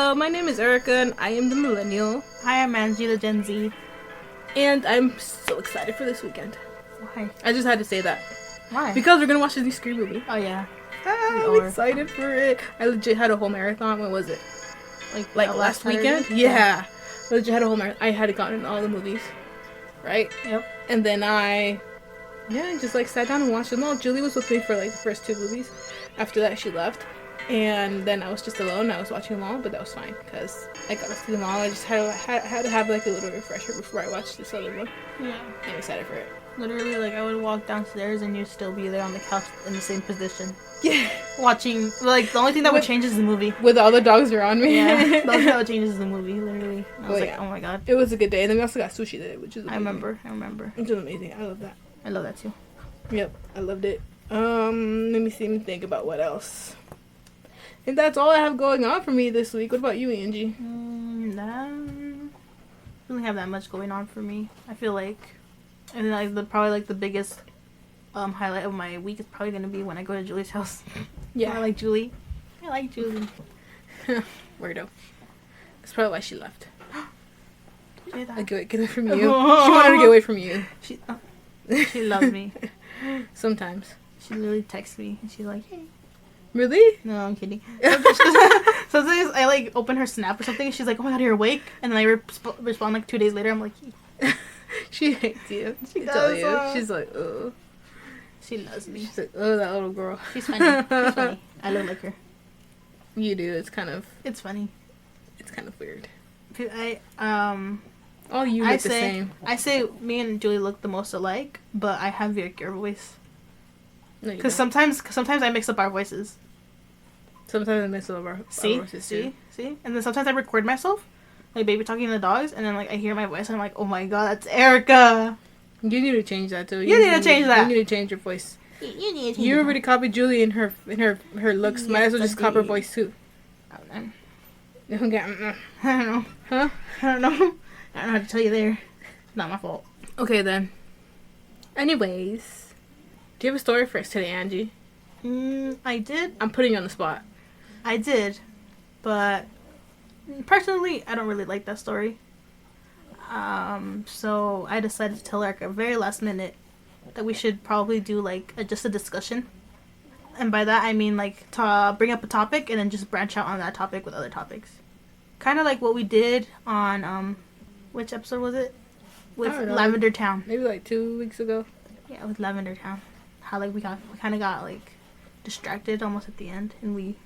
Hello, my name is Erica, and I am the millennial. Hi, I'm Angie, the Gen Z. And I'm so excited for this weekend. Why? I just had to say that. Why? Because we're gonna watch this new Scream movie. Oh, yeah. I'm excited for it. I legit had a whole marathon. When was it? Like last weekend? Yeah. I legit had a whole marathon. I had gotten all the movies. Right? Yep. And then I just sat down and watched them all. Julie was with me for the first two movies. After that, she left. And then I was just alone. I was watching them all, but that was fine because I got to see them all. I just had to have a little refresher before I watched this other one. Yeah. I'm excited for it. Literally, I would walk downstairs and you'd still be there on the couch in the same position. Yeah. Watching, the only thing that would change is the movie. With all the dogs around me. Yeah. The only thing that would change is the movie, literally. I was oh my god. It was a good day. And then we also got sushi today, which is amazing. I remember. Which is amazing. I love that. I love that too. Yep. I loved it. Let me see me think about what else. And that's all I have going on for me this week. What about you, Angie? I don't really have that much going on for me. I feel like, and probably the biggest highlight of my week is probably gonna be when I go to Julie's house. Yeah, I like Julie. Weirdo. That's probably why she left. I get away from you. She wanted to get away from you. She loves me. Sometimes. She literally texts me and she's like, "Hey." Really? No, I'm kidding. Sometimes I open her snap or something and she's like, "Oh my god, you're awake," and then I respond 2 days later. I'm like, she hates you. She does. She's like, oh. She loves me. She's like, oh, that little girl. She's funny. I look like her. You do. It's funny. It's kind of weird. All you look the same. I say me and Julie look the most alike, but I have your voice. Because sometimes I mix up our voices. Sometimes I mix up our voices too. See? And then sometimes I record myself, baby talking to the dogs, and then I hear my voice and I'm like, oh my god, that's Erica. You need to change that too. You need to change that. You need to change your voice. You need to change You already copied Julie in her looks. Yes, might as well just copy her voice too. I don't know. Okay. I don't know. Huh? I don't know. I don't know how to tell you there. Not my fault. Okay then. Anyways. Do you have a story for us today, Angie? I did. I'm putting you on the spot. I did. But personally, I don't really like that story. So I decided to tell Erica very last minute that we should probably do just a discussion. And by that I mean to bring up a topic and then just branch out on that topic with other topics. Kind of like what we did on which episode was it? With Lavender Town. Maybe 2 weeks ago. Yeah, with Lavender Town. How we kind of got distracted almost at the end, and we.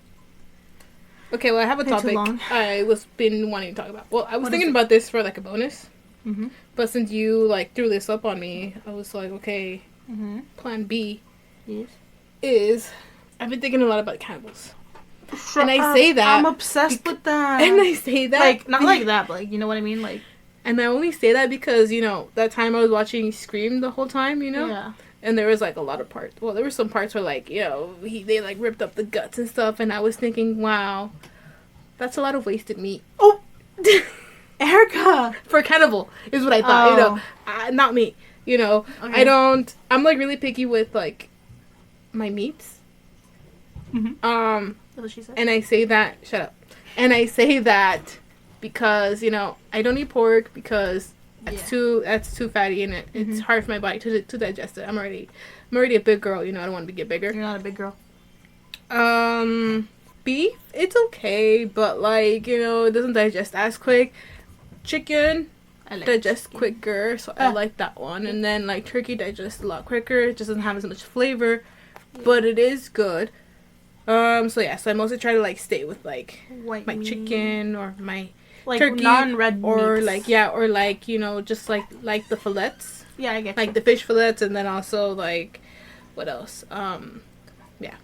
Okay, well I have a topic I was been wanting to talk about. Well, I was thinking about this for a bonus. Mm-hmm. But since you threw this up on me, I was like, okay. Mm-hmm. Plan B. Yes. Is I've been thinking a lot about cannibals. And I say that I'm obsessed with that. And I say that not like that, but you know what I mean, And I only say that because that time I was watching Scream the whole time, Yeah. And there was a lot of parts. Well, there were some parts where they ripped up the guts and stuff, and I was thinking, wow, that's a lot of wasted meat. Oh, Erica, for cannibal is what I thought. Not me. Okay. I'm really picky with my meats. Mm-hmm. That's what she said. And I say that. Shut up. And I say that because I don't eat pork because. That's too fatty in it. It's Mm-hmm. hard for my body to digest it. I'm already a big girl. I don't want to get bigger. You're not a big girl. Beef, it's okay, but it doesn't digest as quick. Chicken digests quicker, so I like that one. And then turkey digests a lot quicker. It just doesn't have as much flavor, but it is good. So I mostly try to stay with White my meat. Chicken or my turkey, non-red or meats. just the fillets. Yeah, I get you. The fish fillets, and then also what else? Yeah.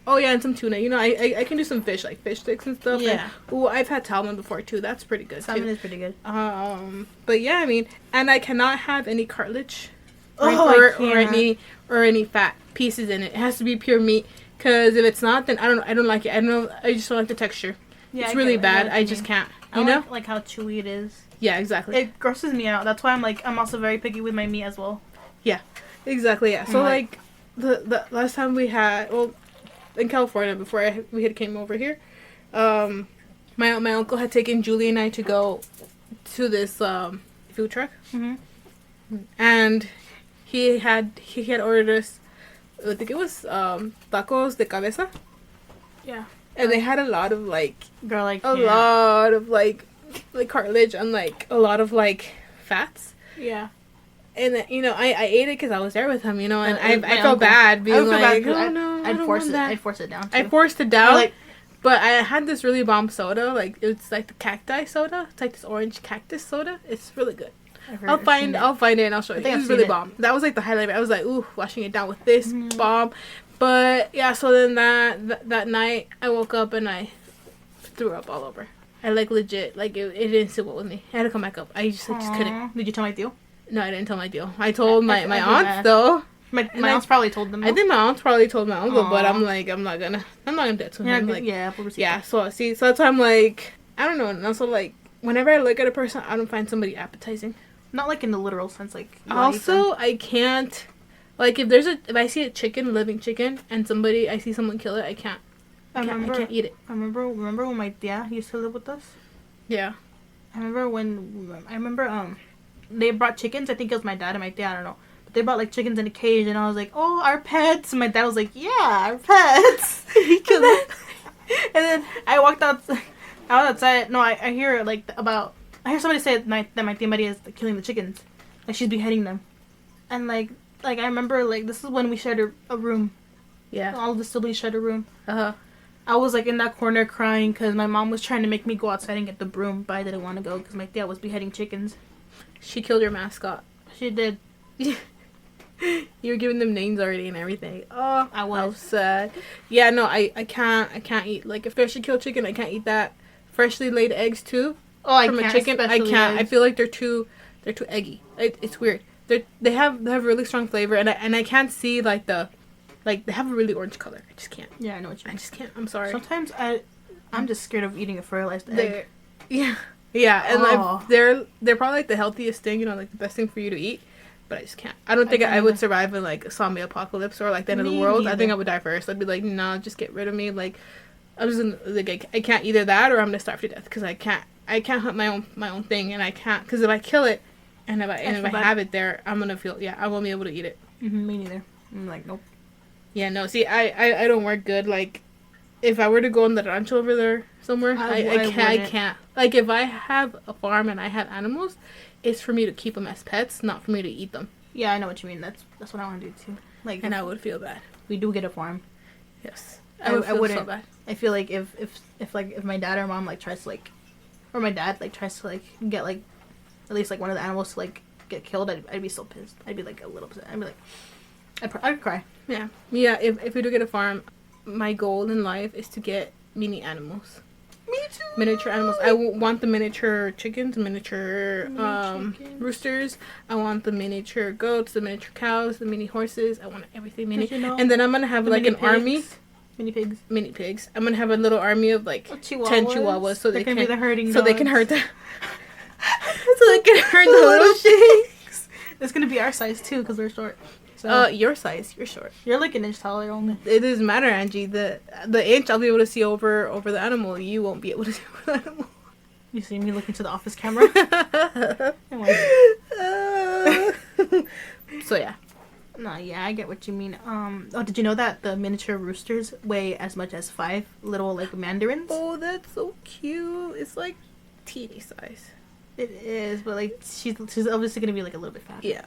Oh yeah, and some tuna. I can do some fish fish sticks and stuff. Yeah. And, I've had salmon before too. That's pretty good. Salmon is pretty good. But yeah, and I cannot have any cartilage, or any fat pieces in it. It has to be pure meat. Because if it's not, then I don't like it. I don't know. I just don't like the texture. Yeah, it's really bad. I just can't. You know? Like how chewy it is. Yeah, exactly. It grosses me out. That's why I'm also very picky with my meat as well. Yeah, exactly. Yeah. So the last time we had in California before we had came over here, my uncle had taken Julie and I to go to this food truck, and he had ordered us. I think it was tacos de cabeza. Yeah. And they had a lot of like a lot of like cartilage and like a lot of like fats. Yeah. And I ate it because I was there with him, and I felt bad being like, oh no, I'd force it down. Too. I forced it down, but I had this really bomb soda. Like it's like the cacti soda. It's like this orange cactus soda. It's really good. I'll find it and I'll show you. It's really bomb. That was like the highlight. I was like, ooh, washing it down with this bomb. But yeah, so then that night I woke up and I threw up all over. I like legit it didn't sit well with me. I had to come back up. I just couldn't. Did you tell my deal? No, I didn't tell my deal. I told my aunts though. My aunts probably told them. I think my aunts probably told my uncle, but I'm like, I'm not gonna do it to him. Like, yeah. So that's why I'm like, I don't know. And also like, whenever I look at a person, I don't find somebody appetizing. Not like in the literal sense, like. Also, I can't. Like if I see a living chicken, and I see someone kill it, I can't. I can't eat it. Remember when my dad used to live with us? Yeah. I remember they brought chickens. I think it was my dad and my dad. I don't know. But they brought like chickens in a cage, and I was like, "Oh, our pets." And my dad was like, "Yeah, our pets." and then I walked outside. No, I hear I hear somebody say that my tia Maria is killing the chickens, like she's beheading them, and like I remember this is when we shared a room. Yeah. All of the siblings shared a room. I was like in that corner crying because my mom was trying to make me go outside and get the broom, but I didn't want to go because my dad was beheading chickens. She killed your mascot. She did. You were giving them names already and everything. Oh, I was sad. Yeah, no, I can't eat. Like, if freshly killed chicken, I can't eat that. Freshly laid eggs too. Oh, from a chicken, I can't. Eggs. I feel like they're too eggy. It's weird. They have really strong flavor, and I can't see they have a really orange color. I just can't. Yeah, I know what you mean. I just can't. I'm sorry. Sometimes I'm just scared of eating a fertilized egg. Yeah, and they're probably the healthiest thing, the best thing for you to eat. But I just can't. I don't think I would survive in a zombie apocalypse or the end of the world. Neither. I think I would die first. I'd be like, no, just get rid of me. I'm just gonna, I can't either that or I'm gonna starve to death because I can't hunt my own thing and I can't because if I kill it and if I have it there, I'm gonna feel I won't be able to eat it. Me neither. I'm like, nope. Yeah, no. See, I don't work good. If I were to go on the rancho over there somewhere, I can't. If I have a farm and I have animals, it's for me to keep them as pets, not for me to eat them. Yeah, I know what you mean. That's what I want to do too. And I would feel bad. We do get a farm. Yes, I wouldn't. So bad. I feel like if my dad or mom tries to or my dad tries to get at least one of the animals to get killed, I'd be so pissed. I'd be a little upset. I'd be I'd cry. Yeah. If we do get a farm, my goal in life is to get mini animals. Me too. Miniature animals. I want the miniature chickens, miniature roosters. I want the miniature goats, the miniature cows, the mini horses. I want everything mini. And then I'm gonna have an army. Mini pigs. I'm gonna have a little army of 10 chihuahuas so they can be the herding dogs. So they can herd the. So they can herd the little pigs. It's gonna be our size too because we're short. So. Your size. You're short. You're an inch taller only. It doesn't matter, Angie. The inch I'll be able to see over the animal. You won't be able to see over the animal. You see me looking to the office camera? So yeah. No, yeah, I get what you mean. Did you know that the miniature roosters weigh as much as 5 little mandarins? Oh, that's so cute. It's teeny size. It is, but she's obviously gonna be a little bit fatter. Yeah.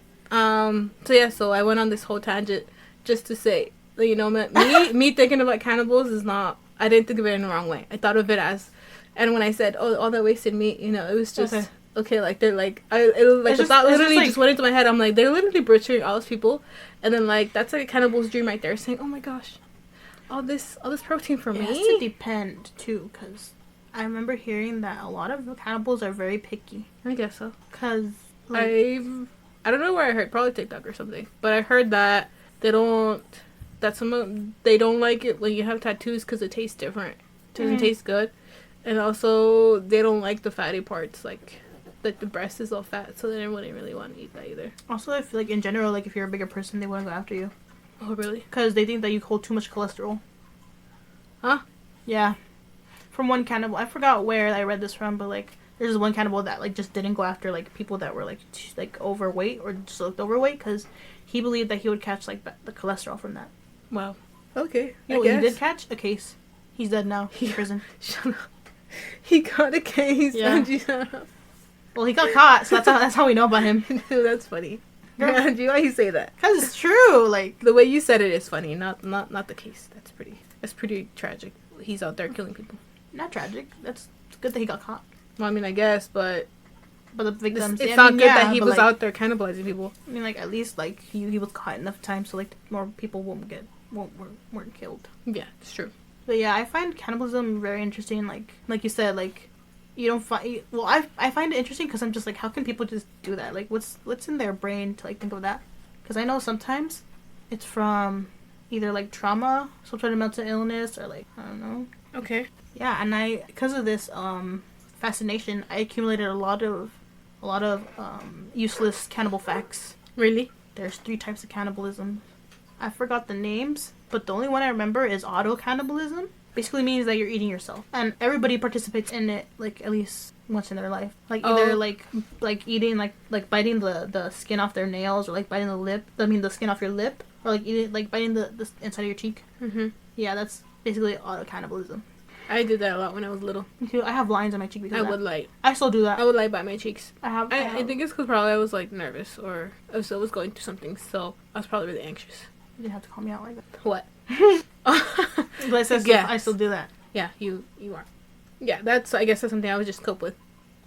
So I went on this whole tangent just to say, me thinking about cannibals is not, I didn't think of it in the wrong way. I thought of it as, and when I said, oh, all that wasted meat, it was just, okay they're the thought literally just went into my head. I'm they're literally butchering all those people, and then that's a cannibal's dream right there, saying, oh my gosh, all this protein for me. It has to depend too, because I remember hearing that a lot of cannibals are very picky. I guess so. Because I don't know where I heard, probably TikTok or something, but I heard that they don't like it when you have tattoos because it tastes different. It doesn't taste good. And also, they don't like the fatty parts, the breast is all fat, so they wouldn't really want to eat that either. Also, I feel in general, if you're a bigger person, they wouldn't go after you. Oh, really? Because they think that you hold too much cholesterol. Huh? Yeah. from one cannibal. I forgot where I read this from, but like there's one cannibal that like just didn't go after like people that were like overweight or just looked overweight because he believed that he would catch like the cholesterol from that. Wow. Okay. You know what he did catch? A case. He's dead now. He's in prison. Shut up. He got a case. Yeah. Well, he got caught, so that's how we know about him. That's funny. Angie, why you say that? Because it's true. Like the way you said it is funny. Not the case. That's pretty tragic. He's out there killing people. Not tragic. That's good that he got caught. Well, I mean, I guess, but the victims. It's not good that he was out there cannibalizing people. I mean, like at least like he was caught enough time so like more people weren't killed. Yeah, it's true. But yeah, I find cannibalism very interesting. Like you said, like you don't find. Well, I find it interesting because I'm just like, how can people just do that? Like, what's in their brain to like think of that? Because I know sometimes it's from either like trauma, some sort of mental illness, or like I don't know. Okay. Yeah, and because of this fascination, I accumulated a lot of useless cannibal facts. Really? There's 3 types of cannibalism. I forgot the names, but the only one I remember is auto-cannibalism. Basically means that you're eating yourself. And everybody participates in it, like, at least once in their life. Like, either, like eating, like biting the skin off their nails, or, like, biting the skin off your lip, or, like, biting the inside of your cheek. Mm-hmm. Yeah, that's basically auto-cannibalism. I did that a lot when I was little. Me too. I have lines on my cheek because I would like. I still do that. I would like bite my cheeks. I think it's because probably I was, like, nervous, or I was going through something, so I was probably really anxious. You didn't have to call me out like that. What? But I still do that. Yeah, you are. Yeah, I guess that's something I would just cope with.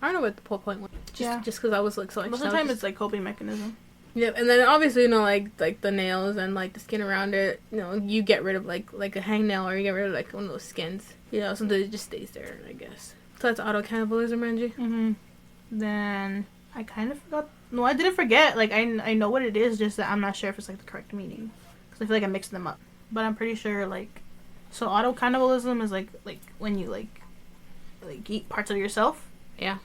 I don't know what the whole point was. Just because I was like so anxious. Most of the time it's like coping mechanism. Yeah, and then obviously, you know, like the nails and like the skin around it, you know, you get rid of like a hangnail, or you get rid of like one of those skins. You know, something that just stays there, I guess. So that's auto-cannibalism, Angie. Mm-hmm. Then I kind of forgot. No, I didn't forget. Like, I know what it is, just that I'm not sure if it's like the correct meaning. Because I feel like I mixed them up. But I'm pretty sure, like, so auto-cannibalism is like when you like eat parts of yourself. Yeah.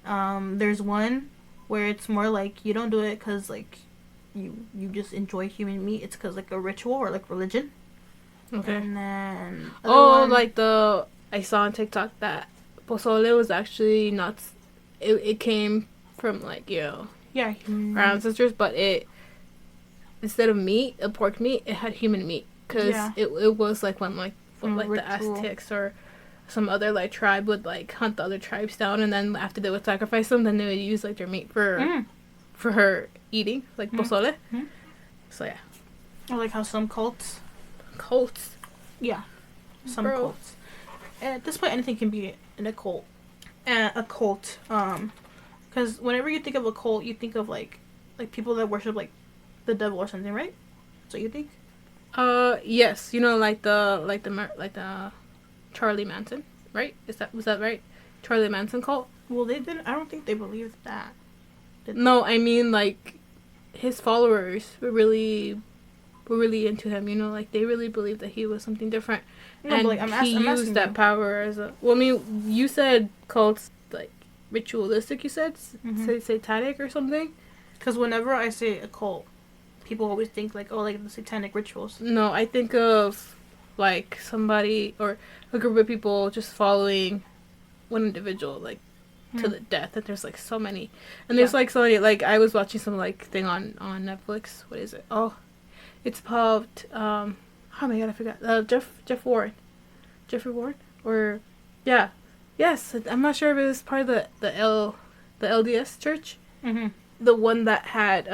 There's one where it's more like you don't do it because like you just enjoy human meat. It's because like a ritual or like religion. Okay. And then like I saw on TikTok that pozole was actually not. It came from like our ancestors, but it instead of meat, a pork meat, it had human meat because it was like when like the Aztecs or some other like tribe would like hunt the other tribes down, and then after they would sacrifice them, then they would use like their meat for her eating, like pozole. So yeah. Or like how some cults. Yeah. Some cults. And at this point, anything can be in a cult. Because whenever you think of a cult, you think of like people that worship like the devil or something, right? So you think? Yes. You know, like the Charlie Manson, right? Was that right? Charlie Manson cult? Well, they didn't. I don't think they believed that. No, I mean like his followers were really into him. You know, like they really believed that he was something different. No, and but, like, he used that power as a. Well, I mean, you said cults like ritualistic. You said say satanic or something. Because whenever I say a cult, people always think like, oh, like the satanic rituals. No, I think of like somebody or a group of people just following one individual like to the death, and there's like so many, and there's like so many. Like I was watching some like thing on Netflix. What is it? Oh, it's about oh my god, I forgot. Jeffrey Warren, or yes, I'm not sure if it was part of the LDS church. The one that had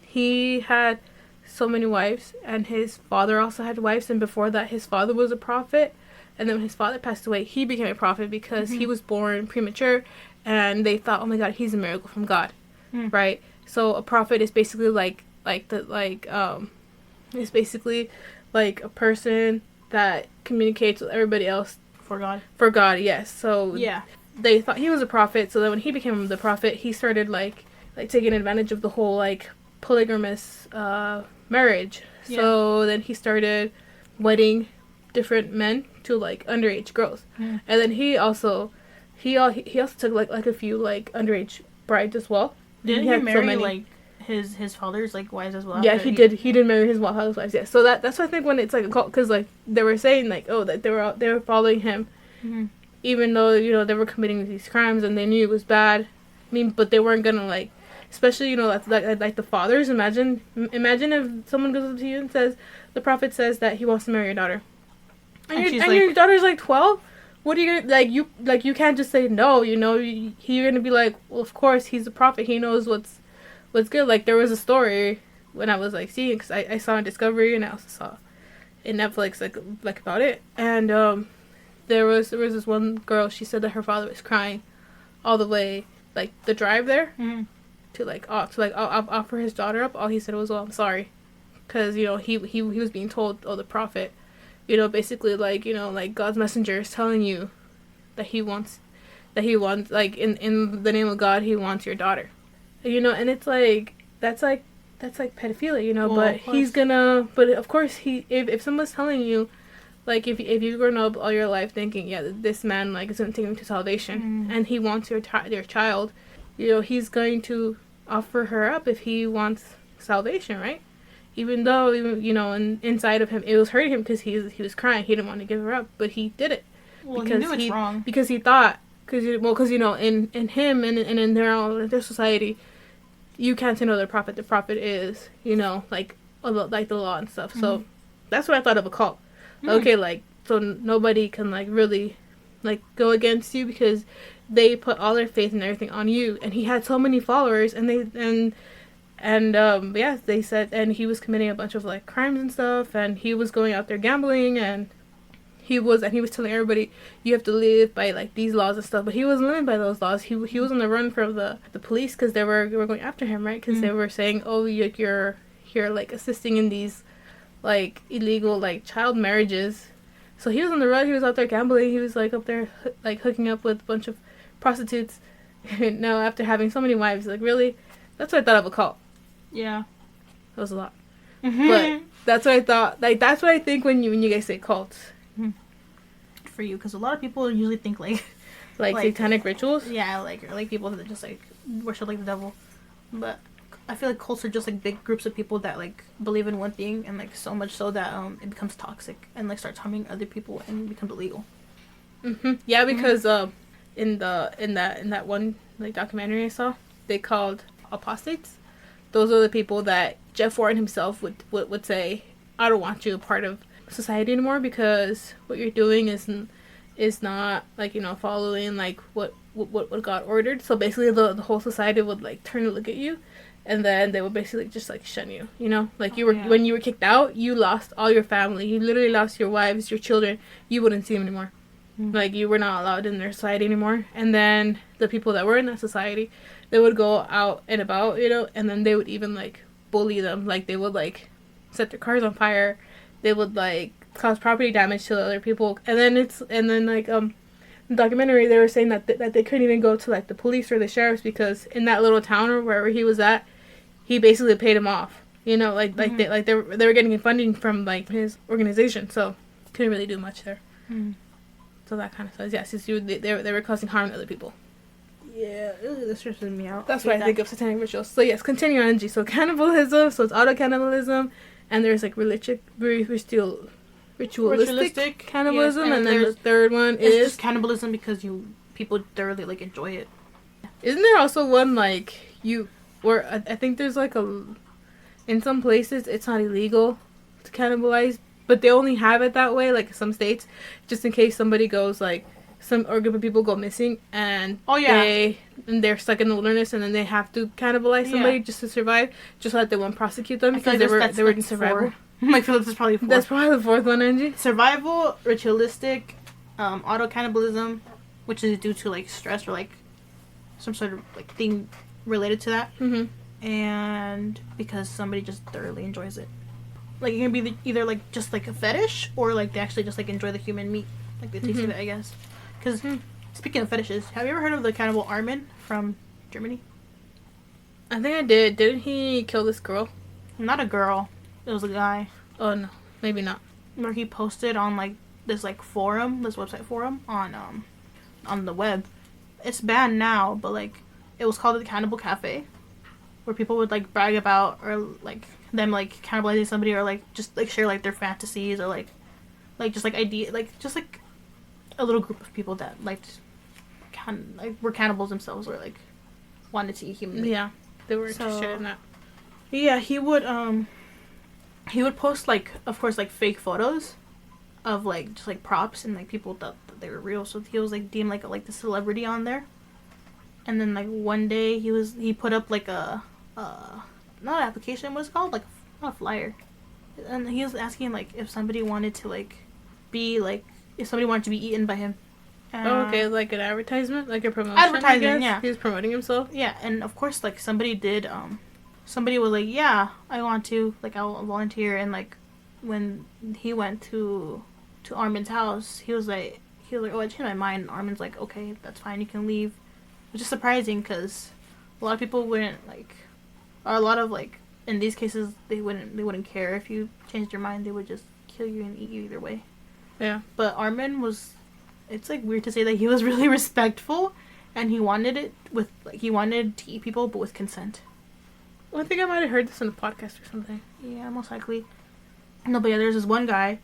he had so many wives, and his father also had wives, and before that his father was a prophet, and then when his father passed away, he became a prophet because he was born premature, and they thought, oh my god, he's a miracle from God, right? So a prophet is basically it's basically like a person that communicates with everybody else for God, yes. So they thought he was a prophet, so then when he became the prophet, he started like taking advantage of the whole like polygamous marriage. So then he started wedding different men to like underage girls, and then he also took like a few like underage brides as well. Didn't he marry like his father's like wives as well? Yeah, he did marry his father's wives. Yeah, so that's why I think when it's like a cult, because like they were saying like, oh, that they were following him Mm-hmm. Even though, you know, they were committing these crimes and they knew it was bad. I mean, but they weren't gonna, like, especially, you know, like the fathers. Imagine if someone goes up to you and says, the prophet says that he wants to marry your daughter. And your daughter's like 12? What are you gonna, you can't just say no, you know? You're gonna be like, well, of course, he's a prophet. He knows what's good. Like, there was a story when I was, like, seeing, because I saw on Discovery and I also saw in Netflix, like about it. And, there was this one girl, she said that her father was crying all the way, like, the drive there, mm-hmm. to offer his daughter up. All he said was, well, I'm sorry. Because, you know, he was being told, oh, the prophet, you know, basically, like, you know, like, God's messenger is telling you that he wants, like, in the name of God, he wants your daughter. You know, and it's, like, that's like pedophilia, you know, well, but of course, if someone's telling you, like, if you've grown up all your life thinking, yeah, this man, like, is going to take you to salvation, and he wants your child, you know, he's going to offer her up if he wants salvation, right? Even though, you know, inside of him, it was hurting him because he was crying. He didn't want to give her up, but he did it. Well, because he knew it's wrong. Because he thought, because, you know, in him and in their society, you can't say no to the prophet. The prophet is, you know, like the law and stuff. Mm-hmm. So that's what I thought of a cult. Okay, like, so nobody can, like, really, like, go against you because they put all their faith and everything on you. And he had so many followers, and they said, and he was committing a bunch of, like, crimes and stuff, and he was going out there gambling, and he was telling everybody, you have to live by, like, these laws and stuff, but he wasn't living by those laws. He was on the run from the police because they were going after him, right? Because they were saying, oh, you're like, assisting in these, like, illegal, like, child marriages. So he was on the run. He was out there gambling. He was, like, up there, like, hooking up with a bunch of prostitutes. And now, after having so many wives, like, really? That's what I thought of a cult. Yeah. That was a lot. Mm-hmm. But that's what I thought. Like, that's what I think when you guys say cults. Mm-hmm. For you, because a lot of people usually think, like satanic rituals? Yeah, like people that just, like, worship, like, the devil. But I feel like cults are just, like, big groups of people that, like, believe in one thing, and, like, so much so that it becomes toxic and, like, starts harming other people and becomes illegal. Mm-hmm. Yeah, because in that one, like, documentary I saw, they called apostates. Those are the people that Jeff Warren himself would say, I don't want you a part of society anymore because what you're doing is not, like, you know, following, like, what God ordered. So basically the whole society would, like, turn to look at you. And then they would basically just, like, shun you, you know? Like, when you were kicked out, you lost all your family. You literally lost your wives, your children. You wouldn't see them anymore. Mm-hmm. Like, you were not allowed in their society anymore. And then the people that were in that society, they would go out and about, you know? And then they would even, like, bully them. Like, they would, like, set their cars on fire. They would, like, cause property damage to other people. And then, like, in the documentary, they were saying that they couldn't even go to, like, the police or the sheriffs because in that little town or wherever he was at, he basically paid him off, you know, like they were getting funding from, like, his organization, so couldn't really do much there. Mm. So that kind of stuff. Yeah, since they were causing harm to other people. Yeah, this stresses me out. That's why I think of satanic rituals. So yes, continue on, G. So cannibalism, so it's auto cannibalism, and there's, like, ritualistic cannibalism, yes, and then the third one is just cannibalism because people thoroughly, like, enjoy it. Isn't there also one, like, or I think there's, like, in some places it's not illegal to cannibalize, but they only have it that way, like, some states, just in case somebody goes, like, or group of people go missing, and they're stuck in the wilderness, and then they have to cannibalize somebody just to survive, just so that they won't prosecute them, because they were in survival. I feel like this is probably That's probably the fourth one, Angie. Survival, ritualistic, auto cannibalism, which is due to, like, stress or, like, some sort of, like, thing related to that, and because somebody just thoroughly enjoys it. Like, it can be either, like, just, like, a fetish, or, like, they actually just, like, enjoy the human meat, like, the taste of it, I guess. Because speaking of fetishes, have you ever heard of the cannibal Armin from Germany? I think I did. Didn't he kill this girl? Not a girl. It was a guy. Oh no, maybe not. Where he posted on, like, this, like, forum, this website forum on the web. It's banned now, but, like, it was called the Cannibal Cafe, where people would, like, brag about, or, like, them, like, cannibalizing somebody, or, like, just, like, share, like, their fantasies, or, like just, like, idea, like, just, like, a little group of people that were cannibals themselves, or like wanted to eat human meat. Yeah, they were interested in that. Yeah, he would post, like, of course, like fake photos of like just like props, and like people thought that they were real, so he was like deemed like the celebrity on there. And then like one day he put up like a not an application, what's it called, like not a flyer, and he was asking like if somebody wanted to like be like if somebody wanted to be eaten by him. Oh, okay, like an advertisement, like a promotion. Advertising, yeah. He was promoting himself. Yeah, and of course, like somebody did. Somebody was like, "Yeah, I want to. Like, I'll volunteer." And like, when he went to Armin's house, he was like, "Oh, I changed my mind." And Armin's like, "Okay, that's fine. You can leave," which is surprising because a lot of people wouldn't like, or a lot of like in these cases they wouldn't care if you changed your mind. They would just kill you and eat you either way. Yeah. But Armin was. It's like weird to say that he was really respectful, and he wanted to eat people, but with consent. Well, I think I might have heard this on a podcast or something. Yeah, most likely. No, but yeah, there's this one guy,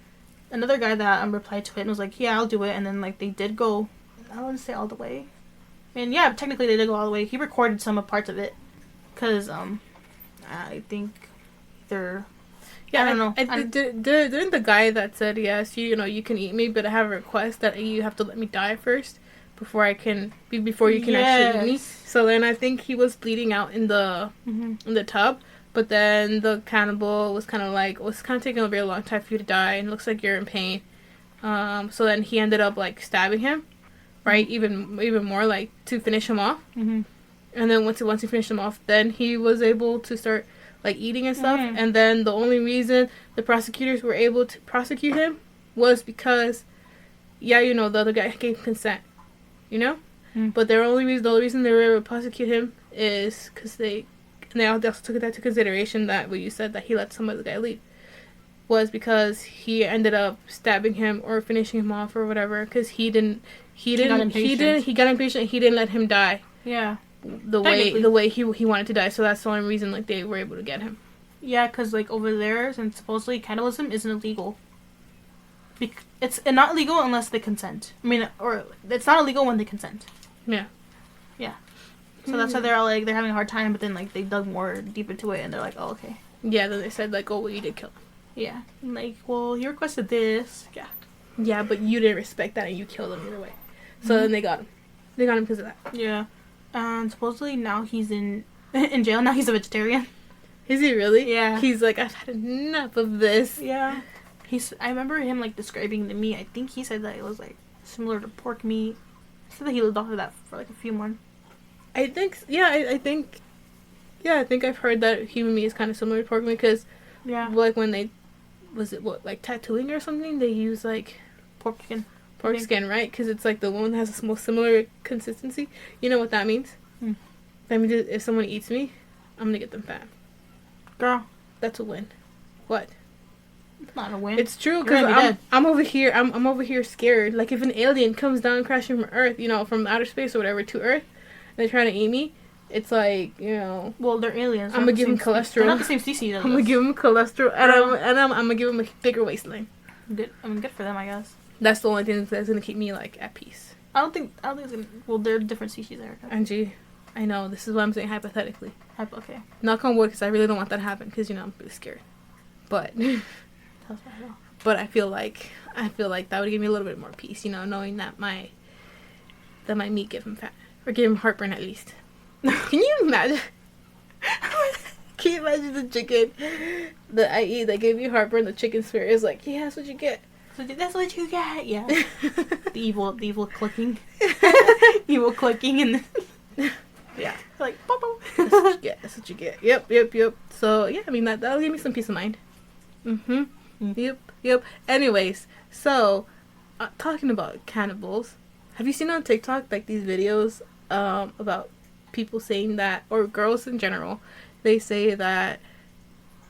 another guy that replied to it and was like, "Yeah, I'll do it." And then like they did go, I don't want to say all the way, and yeah, technically they did go all the way. He recorded some of parts of it, cause I think they're. Yeah, I don't know. Didn't the guy that said, yes, you can eat me, but I have a request that you have to let me die first before you can actually eat me. So then I think he was bleeding out in the tub, but then the cannibal was kind of taking a very long time for you to die, and it looks like you're in pain. So then he ended up like stabbing him, right? Even more, like to finish him off. Mm-hmm. And then once he finished him off, then he was able to start like eating and stuff. And then the only reason the prosecutors were able to prosecute him was because the other guy gave consent, but the only reason they were able to prosecute him is because they also took that into consideration, that what you said, that he let some other guy leave, was because he ended up stabbing him or finishing him off or whatever, because he got impatient. He didn't let him die. Yeah. The way he wanted to die, so that's the only reason like they were able to get him. Yeah, because like over there, and supposedly cannibalism isn't illegal. It's not illegal unless they consent. I mean, or it's not illegal when they consent. Yeah. Yeah. So that's why they're all like they're having a hard time, but then like they dug more deep into it and they're like, oh, okay. Yeah. Then they said like, oh, well, you did kill him. Yeah. And like, well, he requested this. Yeah. Yeah, but you didn't respect that and you killed him either way. So then they got him. They got him because of that. Yeah. And supposedly now he's in jail. Now he's a vegetarian. Is he really? Yeah. He's like, I've had enough of this. Yeah. I remember him like describing the meat. I think he said that it was like similar to pork meat. He said that he lived off of that for like a few months. I think, yeah, I think I've heard that human meat is kind of similar to pork meat, because like when they, like tattooing or something, they use like pork skin, right? Because it's like the one that has the most similar consistency. You know what that means? That means if someone eats me, I'm gonna get them fat. Girl, that's a win. What? It's not a win. It's true, because I'm over here. I'm over here scared. Like if an alien comes down crashing from Earth, from outer space or whatever to Earth, and they're trying to eat me, it's like, Well, they're aliens. I'm gonna give them cholesterol. They're not the same species. I'm gonna give them cholesterol, and I'm gonna give them a bigger waistline. Good. I mean, good for them, I guess. That's the only thing that's gonna keep me like at peace. I don't think it's gonna. Well, they're different species, Erica. Angie, I know. This is what I'm saying hypothetically. Okay. Knock on wood, because I really don't want that to happen, because I'm really scared. But. But I feel like that would give me a little bit more peace, knowing that my meat give him fat, or give him heartburn at least. Can you imagine? Can you imagine the chicken that I eat that gave you heartburn? The chicken spirit is like, yeah, that's what you get. That's what you get. Yeah. the evil clicking, evil clicking, and yeah, like boom, boom. That's what you get. That's what you get. Yep. So yeah, I mean that'll give me some peace of mind. Yep. Anyways, so talking about cannibals, have you seen on TikTok like these videos about people saying that, or girls in general, they say that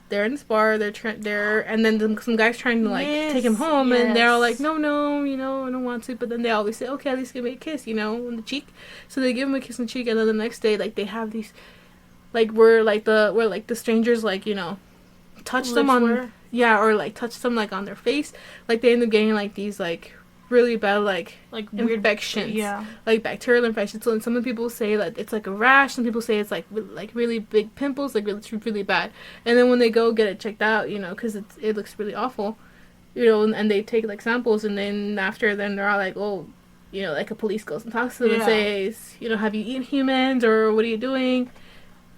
they're in this bar, and then some guy's trying to like take him home, and they're all like, no, I don't want to, but then they always say, okay, at least give me a kiss, on the cheek. So they give him a kiss on the cheek, and then the next day, like, they have these, like, where the strangers, like, touch them on, or like touch them like on their face, like they end up getting like these like really bad like weird infections. Yeah. Like bacterial infections. So, and some people say that it's like a rash. Some people say it's like really big pimples, like it's really bad. And then when they go get it checked out, you know, because it looks really awful, you know, and they take like samples, and then after, then they're all like, oh, you know, like a police goes and talks to them and says, you know, have you eaten humans, or what are you doing?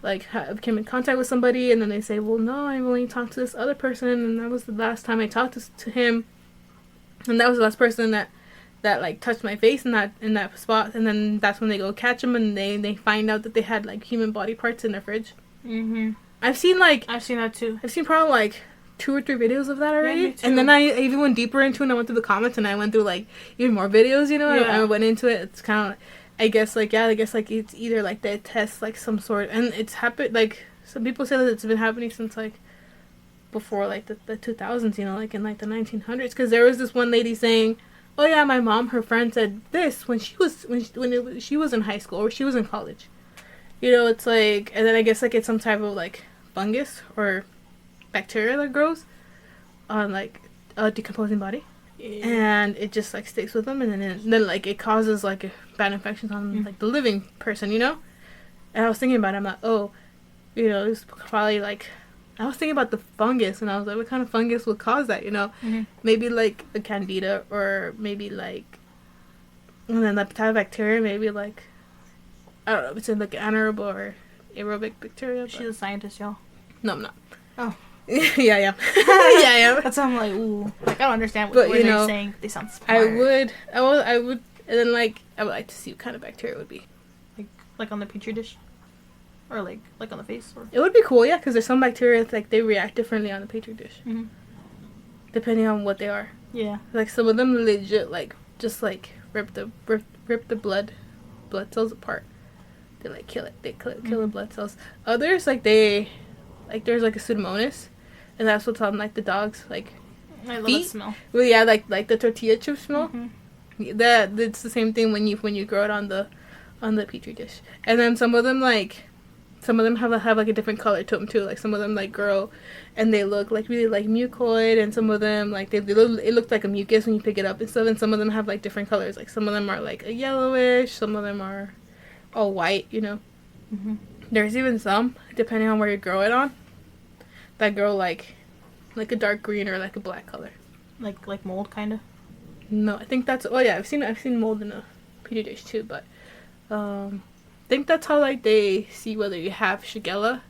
Like, have came in contact with somebody, and then they say, well, no, I've only talked to this other person, and that was the last time I talked to him, and that was the last person that like touched my face in that spot. And then that's when they go catch them, and they find out that they had like human body parts in their fridge. I've seen that too. I've seen probably like 2 or 3 videos of that already. And then I even went deeper into it, and I went through the comments, and I went through like even more videos, you know. I went into it. It's kind of, I guess like it's either like they test like some sort, and it's happened, like some people say that it's been happening since like before like the 2000s, you know, like in like the 1900s, because there was this one lady saying, oh yeah, my mom, her friend said this when she was in high school or she was in college, you know. It's like, and then I guess like it's some type of like fungus or bacteria that grows on like a decomposing body, and it just like sticks with them, and then like it causes like bad infections on like the living person, you know. And I was thinking about it, I'm like, oh, you know, it's probably like, I was thinking about the fungus, and I was like, what kind of fungus would cause that, you know? Maybe like a candida, or maybe like, and then the type of bacteria, maybe like, I don't know, it's in like anaerobic or aerobic bacteria. She's a scientist, y'all. No, I'm not. Oh. Yeah, I am. Yeah, I am. That's why I'm like, ooh. Like, I don't understand what they're saying. They sound smart. I would, and then like, I would like to see what kind of bacteria it would be. Like on the petri dish? Or like on the face? Or? It would be cool, yeah, because there's some bacteria that, like, they react differently on the petri dish. Depending on what they are. Yeah. Like, some of them legit, like, just, like, rip the blood cells apart. They, like, kill it. They kill the blood cells. Others, like, there's, like, a Pseudomonas, and that's what's on, like, the dog's, like, I love feet. that smell. Well, yeah, like the tortilla chip smell. It's the same thing when you grow it on the petri dish. And then some of them have like a different color to them too. Like some of them like grow and they look like really like mucoid, and some of them like it looks like a mucus when you pick it up and stuff. And some of them have like different colors. Like some of them are like a yellowish, some of them are all white, you know. There's even some, depending on where you grow it on, that grow like a dark green or like a black color. Like mold kind of. No, I think that's, oh yeah, I've seen mold in a petri dish too, but I think that's how like they see whether you have Shigella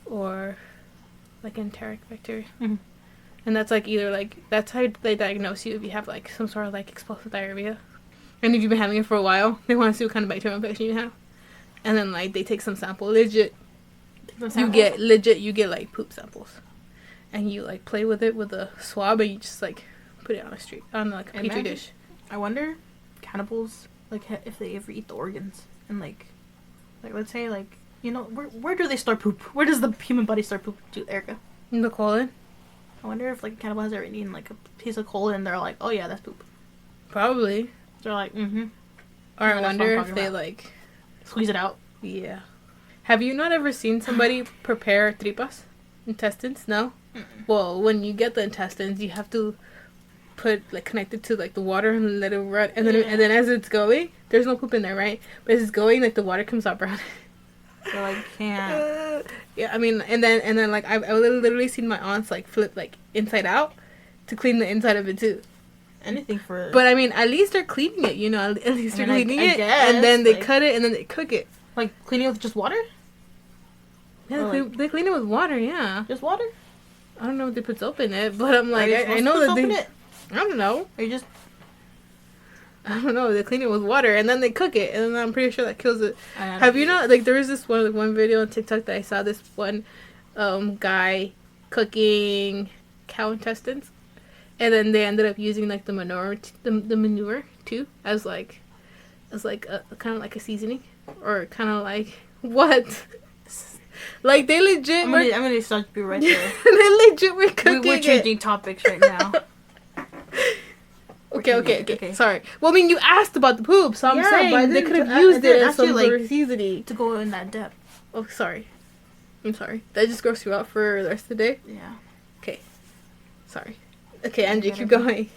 or like enteric bacteria. And that's like either like, that's how they diagnose you if you have like some sort of like explosive diarrhea. And if you've been having it for a while, they want to see what kind of bacterial infection you have. And then like they take some sample, legit. You get like poop samples. And you like play with it with a swab, and you just like put it on like a petri dish. I wonder, cannibals, like if they ever eat the organs, and like let's say like, you know, where do they store poop? Where does the human body store poop to, Erica? In the colon. I wonder if like a cannibal has ever eaten like a piece of colon, and they're like, oh yeah, that's poop. Probably. They're like, Or I wonder if they like squeeze it out. Yeah. Have you not ever seen somebody prepare tripas? Intestines? No? Well, when you get the intestines, you have to connect it to like the water and let it run, and then as it's going, there's no poop in there, right? But as it's going, like the water comes out brown. So like can't. Yeah, I mean, and then like I've literally seen my aunts like flip like inside out to clean the inside of it too. Anything for. But I mean, at least they're cleaning it, you know. At least they're cleaning it, guess, and then they cut it, and then they cook it. Like cleaning it with just water. Yeah, they clean it with water. Yeah, just water. I don't know if they put soap in it, but I'm like, I know that they. I don't know. Or you just. I don't know. They clean it with water and then they cook it, and then I'm pretty sure that kills it. Have you not, like, there was this one video on TikTok that I saw, this one guy cooking cow intestines, and then they ended up using like the manure too as a kind of like a seasoning, or kind of like what. Like, they legit. I'm gonna start you right there. They legit were cooking. We're changing topics right now. Okay. Sorry. Well, I mean, you asked about the poop, so I'm saying they could have used it as some sort of seasoning to go in that depth. Oh, sorry. I'm sorry. That just grossed you out for the rest of the day? Yeah. Okay. Sorry. Okay, Angie, keep going.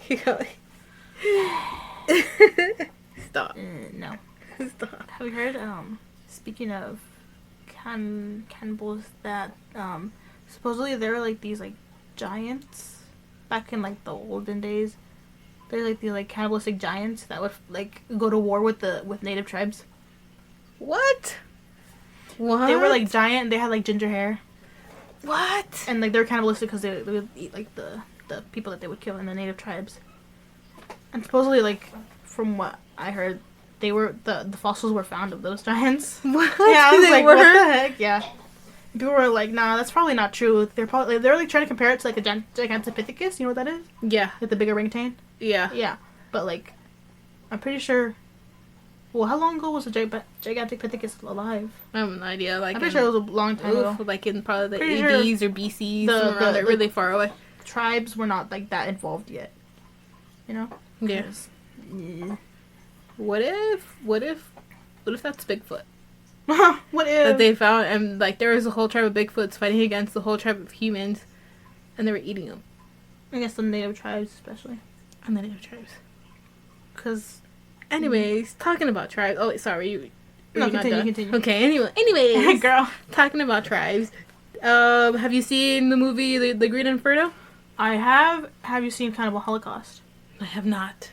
Stop. No. Stop. Have you heard? Speaking of cannibals, that supposedly there were like these like giants back in like the olden days. There's like these like cannibalistic giants that would like go to war with native tribes. What? What? They were like giant. And they had like ginger hair. What? And like they were cannibalistic because they would eat like the people that they would kill in the native tribes. And supposedly, like from what I heard, they were the fossils were found of those giants. What? Yeah, I was like, were? what the heck? Yeah. People were like, nah, that's probably not true. They're like trying to compare it to like a Gigantopithecus. You know what that is? Yeah. Like the big orangutan. Yeah. Yeah, but like, I'm pretty sure. Well, how long ago was the Gigantopithecus alive? I have no idea. Like, I'm pretty sure it was a long time ago. Like in probably the Pretty ADs or BCs, around there, really far away. Tribes were not like that involved yet. You know? Yeah. Yeah. What if that's Bigfoot? What if That they found, and like there was a whole tribe of Bigfoots fighting against the whole tribe of humans, and they were eating them. I guess the native tribes, especially. And the native tribes. Because, anyways, talking about tribes. Oh, wait, sorry, you. No, continue. Okay. Anyways, girl. Talking about tribes. Have you seen the movie The Green Inferno? I have. Have you seen Cannibal Holocaust? I have not.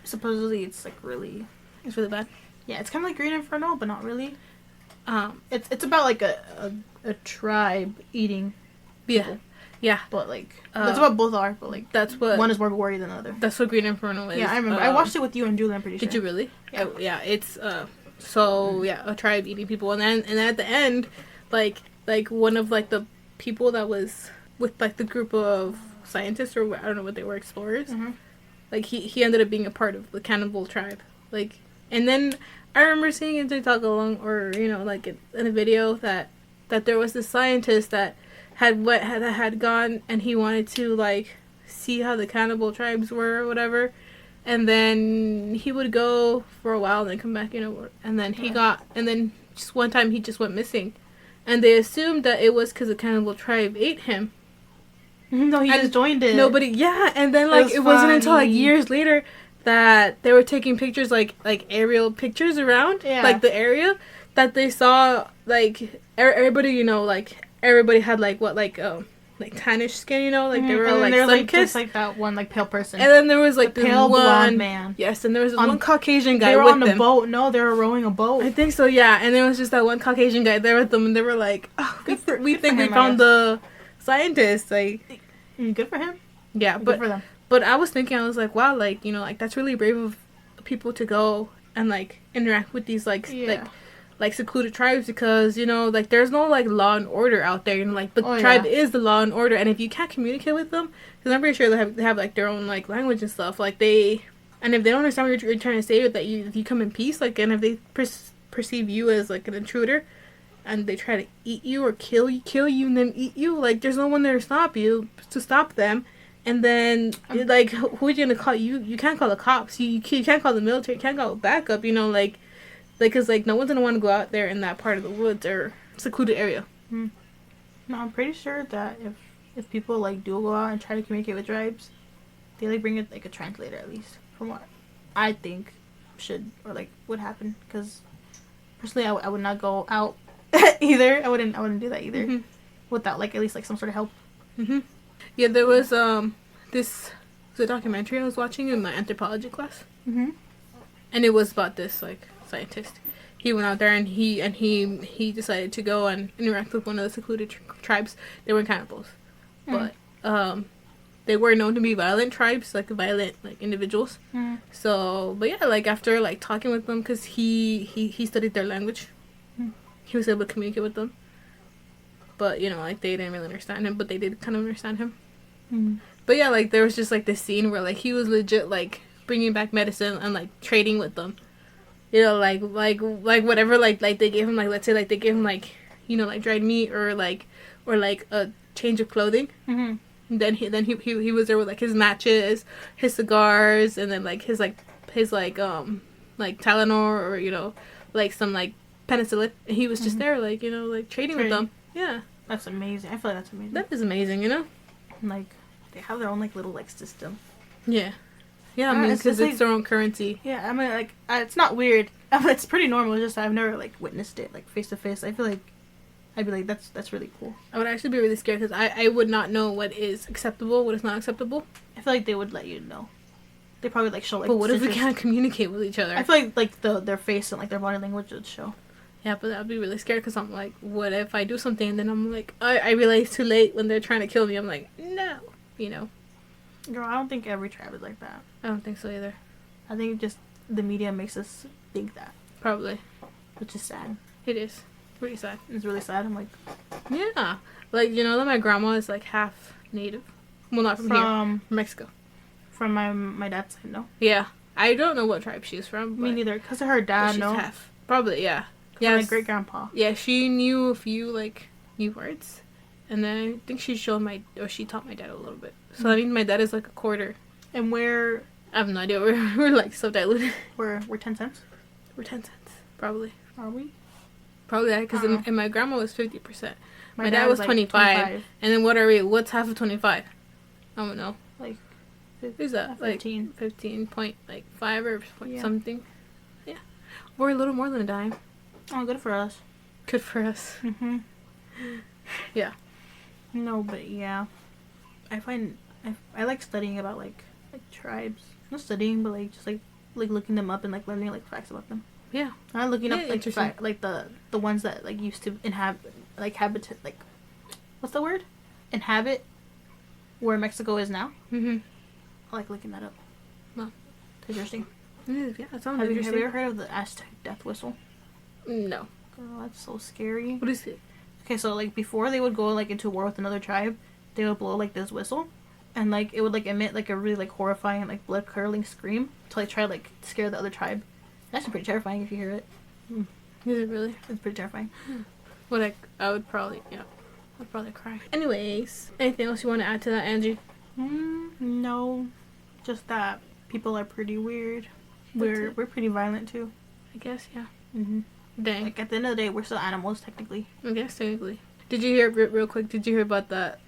Supposedly, it's like really. It's really bad. Yeah, it's kind of like Green Inferno, but not really. It's about like a tribe eating. People. Yeah. But like that's what both are. But like that's what one is more gory than the other. That's what Green Inferno is. Yeah, I remember. I watched it with you and Julie. I'm pretty sure. Did you really? Yeah. Yeah. It's a tribe eating people, and then at the end, like one of like the people that was with like the group of scientists, or I don't know what they were, explorers. Mm-hmm. Like he ended up being a part of the cannibal tribe. Like, and then I remember seeing in TikTok along, or like in a video that there was this scientist that had gone, and he wanted to like see how the cannibal tribes were or whatever, and then he would go for a while and then come back, and then and then just one time he just went missing, and they assumed that it was because the cannibal tribe ate him. No, he just joined it. And then like it wasn't until like years later that they were taking pictures, like aerial pictures around, like the area, that they saw like everybody, like everybody had like tannish skin, like they were all like sun-kissed, just like that one like pale person. And then there was like the pale blonde man. Yes, and there was one Caucasian guy. They were with on a boat. No, they were rowing a boat. I think so. Yeah, and there was just that one Caucasian guy there with them, and they were like, "Oh, we think we found the scientist." Like, good for him. Yeah, good for them. But I was thinking, I was like, wow, like like that's really brave of people to go and like interact with these like secluded tribes, because like there's no like law and order out there, like the tribe is the law and order, and if you can't communicate with them, because I'm pretty sure they have like their own like language and stuff, like if they don't understand what you're trying to say, that if you come in peace, like, and if they perceive you as like an intruder, and they try to eat you or kill you and then eat you, like there's no one there to stop them. And then, like, who are you gonna call? You can't call the cops. You can't call the military. You can't call backup. Because like no one's gonna want to go out there in that part of the woods or secluded area. No, I'm pretty sure that if people like do go out and try to communicate with tribes, they like bring it like a translator, at least from what I think should or like would happen. Because personally, I would not go out either. I wouldn't do that either without like at least like some sort of help. Yeah, there was this was a documentary I was watching in my anthropology class, and it was about this like scientist. He went out there and he decided to go and interact with one of the secluded tribes. They were cannibals, but they were known to be violent tribes, like violent like individuals. So, but yeah, like after like talking with them, because he studied their language, he was able to communicate with them. But like they didn't really understand him, but they did kind of understand him. But yeah, like there was just like this scene where like he was legit like bringing back medicine and like trading with them. Like whatever, like they gave him, like, let's say like they gave him like like dried meat or like a change of clothing. And then he was there with like his matches, his cigars, and then like his Tylenol, or like some like penicillin, and he was just there like like trading with them. Yeah, that's amazing. I feel like that's amazing. That is amazing. Like they have their own like little like system. Yeah. Yeah, I mean, because it's their own currency. Yeah, I mean, like, it's not weird. I mean, it's pretty normal. It's just I've never, like, witnessed it, like, face to face. I feel like I'd be like, that's really cool. I would actually be really scared because I would not know what is acceptable, what is not acceptable. I feel like they would let you know. They probably, like, show, like... But what if we can't communicate with each other? I feel like their face and, like, their body language would show. Yeah, but I'd be really scared because I'm like, what if I do something and then I'm like, I realize too late when they're trying to kill me. I'm like, no. You know? Girl, I don't think every tribe is like that. I don't think so either. I think just the media makes us think that. Probably. Which is sad. It is. Pretty sad. It's really sad. I'm like... Yeah. Like, you know that my grandma is, like, half native? Well, not from here. From Mexico. From my dad's side, no? Yeah. I don't know what tribe she's from. Me neither. Because of her dad, she's no? half. Probably, yeah. Yeah. My great-grandpa. Yeah, she knew a few, like, new words. And then I think she taught my dad a little bit. So, I mean, my dad is, like, a quarter. And we're... I have no idea. We're like, so diluted. We're 10 cents? We're 10 cents. Probably. Are we? Probably that, because and my grandma was 50%. My dad was like 25. And then what are we? What's half of 25? I don't know. Like, is that 15. Like 15 point, like 5 or yeah. something? Yeah. We're a little more than a dime. Oh, good for us. Good for us. Mm-hmm. Yeah. No, but yeah. I like studying about, like tribes. Not studying, but, like, just, like looking them up and, like, learning, like, facts about them. Yeah. I'm looking up, like, the ones that, like, used to inhabit, like, habitat, like, what's the word? Inhabit where Mexico is now. Mm-hmm. I like looking that up. Well. Interesting. Yeah, that sounds Have interesting. you ever heard of the Aztec death whistle? No. Girl, that's so scary. What is it? Okay, so, like, before they would go, like, into war with another tribe, they would blow, like, this whistle. And, like, it would, like, emit, like, a really, like, horrifying, like, blood-curdling scream to, like, try to, like, scare the other tribe. That's pretty terrifying if you hear it. Is it really? It's pretty terrifying. I would probably, yeah. I'd probably cry. Anyways, anything else you want to add to that, Angie? No. Just that people are pretty weird. We're pretty violent, too. I guess, yeah. Mm-hmm. Dang. Like, at the end of the day, we're still animals, technically. I guess, technically. Did you hear, real quick, did you hear about that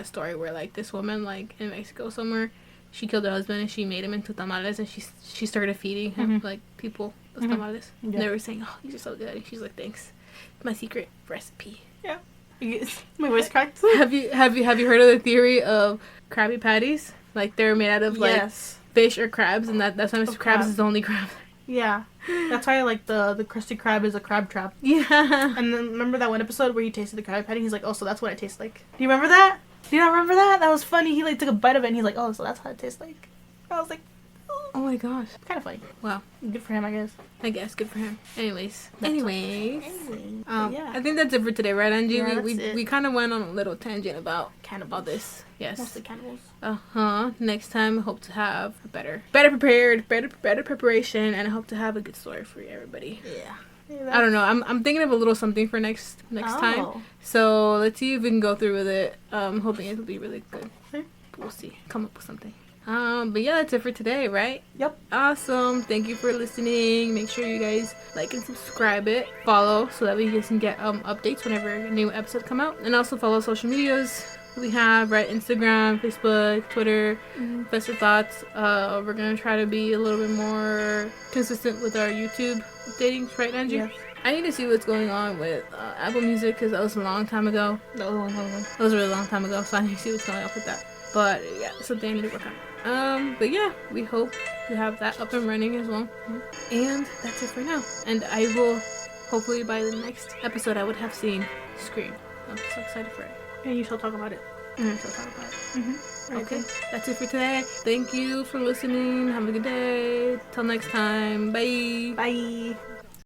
story where, like, this woman, like, in Mexico somewhere, she killed her husband and she made him into tamales and she started feeding him, like, people those tamales. Yeah. And they were saying, oh, these are so good. And she's like, thanks. My secret recipe. Yeah. My voice cracked. Have you heard of the theory of Krabby Patties? Like, they're made out of, like, fish or crabs, and that's why Mr. Krabs is the only crab. Yeah. That's why, like, the Krusty Krab is a crab trap. Yeah. And then remember that one episode where he tasted the Krabby Patty? He's like, oh, so that's what it tastes like. Do you remember that? Do you not remember that? That was funny. He, like, took a bite of it and he's like, oh, so that's how it tastes like. I was like, oh my gosh. Kind of funny. Wow. Good for him, I guess. Good for him. Anyways. Yeah. I think that's it for today, right, Angie? Yeah, we kind of went on a little tangent about all this. Yes. Mostly cannibals. Next time, I hope to have a better preparation, and I hope to have a good story for everybody. Yeah. I don't know. I'm thinking of a little something for next time. So let's see if we can go through with it. I'm hoping it'll be really good. Okay. We'll see. Come up with something. But yeah, that's it for today, right? Yep. Awesome. Thank you for listening. Make sure you guys like and subscribe it. Follow so that we guys can get updates whenever a new episode come out. And also follow social medias we have, right? Instagram, Facebook, Twitter, Best of Thoughts. We're gonna try to be a little bit more consistent with our YouTube updating, right, Angie? Yes. I need to see what's going on with Apple Music because that was a long time ago. That was a really long time ago, so I need to see what's going on with that. But yeah, something I need to work on. But yeah, we hope to have that up and running as well. And that's it for now. And I will, hopefully by the next episode, I would have seen Scream. I'm so excited for it. And you shall talk about it. Okay, that's it for today. Thank you for listening. Have a good day. Till next time. Bye. Bye.